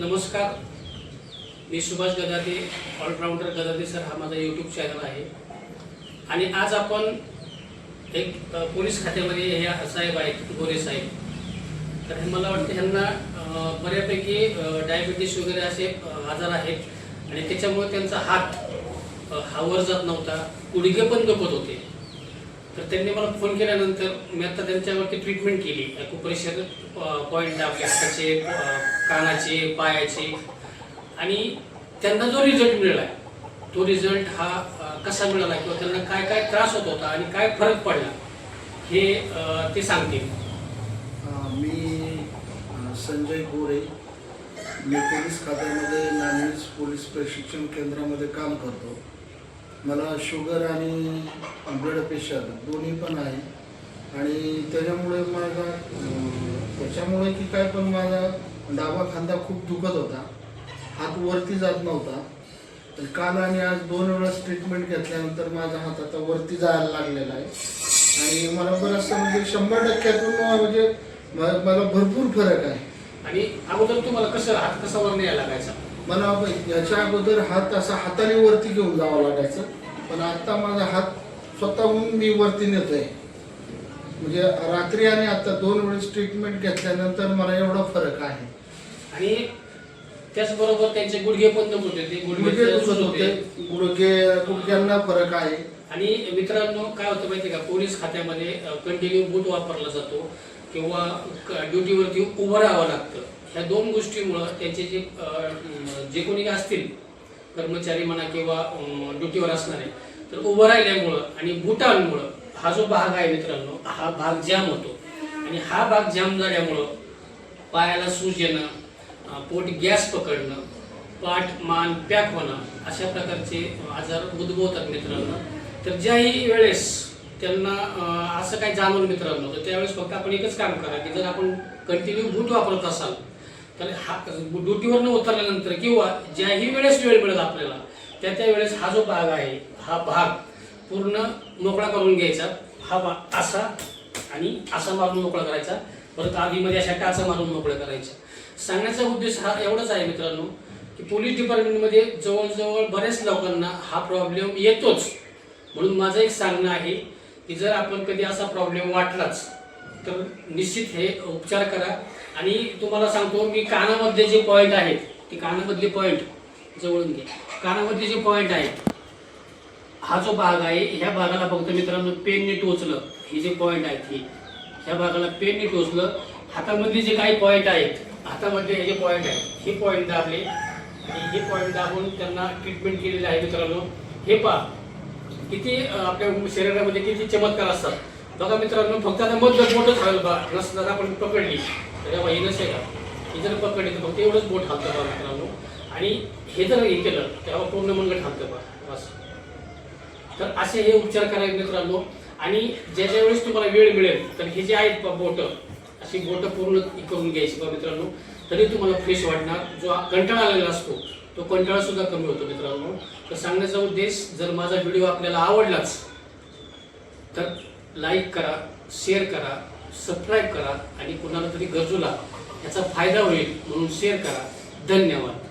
नमस्कार, मी Subhash Gadade, allrounder Gadade sir हा माझा यूट्यूब चॅनल आहे। आणि आज आपण एक पोलीस खात्यामध्ये हे साहेब आहेत, गोरे साहेब, तर हे मला वाटतं ह्यांना बऱ्यापैकी डायबिटीस वगैरे असे आजार आहेत आणि त्याच्यामुळे त्यांचा हात हावर जात नव्हता, गुडघे पण दुखत होते। तर त्यांनी मला फोन केल्यानंतर मी आता त्यांच्यावरती ट्रीटमेंट केली, ॲक्युप्रेशर पॉईंट आपल्या हाताचे, कानाचे, पायाचे, आणि त्यांना जो रिझल्ट मिळाला तो रिझल्ट हा कसा मिळाला किंवा त्यांना काय काय त्रास होत होता आणि काय फरक पडला हे ते सांगतील। मी संजय गोरे, मी पोलीस खात्यामध्ये नान्हेज पोलीस प्रशिक्षण केंद्रामध्ये काम करतो। मला शुगर आणि ब्लड प्रेशर दोन्ही पण आहे आणि त्याच्यामुळे त्याच्यामुळे की काय पण माझा डावा खांदा खूप दुखत होता, हात वरती जात नव्हता। तर काल आणि आज 2 वेळेस ट्रीटमेंट घेतल्यानंतर माझा हात आता वरती जायला लागलेला आहे आणि मला बरंचसं म्हणजे 100% म्हणजे मला भरपूर फरक आहे। आणि अगोदर तुम्हाला कसं हात कसा वर न्यायला लागायचा? मला याच्या अगोदर हात असा हाताने वरती घेऊन जावं लागायचं, पण आता माझा हात स्वतःहून मी वरती नेतोय। म्हणजे रात्री आणि आता 2 वेळेस ट्रीटमेंट घेतल्यानंतर मला एवढा फरक आहे। आणि त्याचबरोबर त्यांचे गुडघे पण दुखत होते, गुडघ्यांना फरक आहे। आणि मित्रांनो, काय होतं माहिती का, पोलीस खात्यामध्ये कंटिन्यू बूट वापरला जातो किंवा ड्युटीवरती उभं राहावं लागतं। ह्या 2 गोष्टीमुळं त्यांचे जे कोणी असतील कर्मचारी म्हणा किंवा ड्युटीवर असणारे, तर उभं राहिल्यामुळं आणि बुटांमुळं हा जो भाग आहे मित्रांनो, हा भाग जाम होतो आणि हा भाग जाम झाल्यामुळं पायाला सूज येणं, पोट गॅस पकडणं, पाठ मान पॅक होणं, अशा प्रकारचे आजार उद्भवतात मित्रांनो। तर ज्याही वेळेस त्यांना असं काही जाणवलं मित्रांनो, तर त्यावेळेस फक्त आपण एकच काम करा की जर आपण कंटिन्यू बूट वापरत असाल तर हा ड्युटीवरनं उतरल्यानंतर किंवा ज्याही वेळेस वेळ मिळेल आपल्याला त्या वेळेस हा जो भाग आहे हा भाग पूर्ण मोकळा करून घ्यायचा। हा भाग असा आणि असा मारून मोकळा करायचा, परत आधीमध्ये अशा टाचा मारून मोकळा करायचा। सांगण्याचा उद्देश हा एवढाच आहे मित्रांनो की पोलीस डिपार्टमेंटमध्ये जवळजवळ बऱ्याच लोकांना हा प्रॉब्लेम येतोच, म्हणून माझं एक सांगणं आहे की जर आपण कधी असा प्रॉब्लेम वाटलाच तर निश्चित हे उपचार करा। आणि तुम्हाला सांगतो मी, कानामध्ये जे पॉईंट आहेत ते कानामधले पॉईंट जवळून घे, कानामधले जे पॉईंट आहेत हा जो भाग आहे ह्या भागाला फक्त मित्रांनो पेनने टोचलं, हे जे पॉईंट आहेत ह्या भागाला पेनने टोचलं, हातामधले जे काही पॉईंट आहेत, हातामध्ये हे जे पॉईंट आहेत हे पॉईंट दाबले आणि हे पॉईंट दाबून त्यांना ट्रीटमेंट केलेली आहे मित्रांनो। हे पहा किती आपल्या शरीरामध्ये किती चमत्कार असतात बघा मित्रांनो। फक्त आता मधलं बोटच हलवलं बा, नस जर आपण पकडली तर ही नस आहे का, ही जर पकडली तर फक्त एवढंच बोट हलतं बा मित्रांनो, आणि हे जर हे केलं तेव्हा पूर्ण मनगट हलतं बा, बस। तर असे हे उपचार करायचे मित्रांनो। आणि ज्याच्या वेळेस तुम्हाला वेळ मिळेल तर हे जे आहेत बोट, अशी बोट पूर्ण करून घ्यायची बा मित्रांनो, तरी तुम्हाला फ्रेश वाटणार। जो कंटाळा आलेला असतो तो कंटाळा सुद्धा कमी होतो मित्रांनो। तर सांगण्याचा उद्देश, जर माझा व्हिडिओ आपल्याला आवडलाच तर लाईक करा, शेअर करा, सबस्क्राईब करा आणि कुणाला तरी गरजूला याचा फायदा होईल म्हणून शेअर करा। धन्यवाद।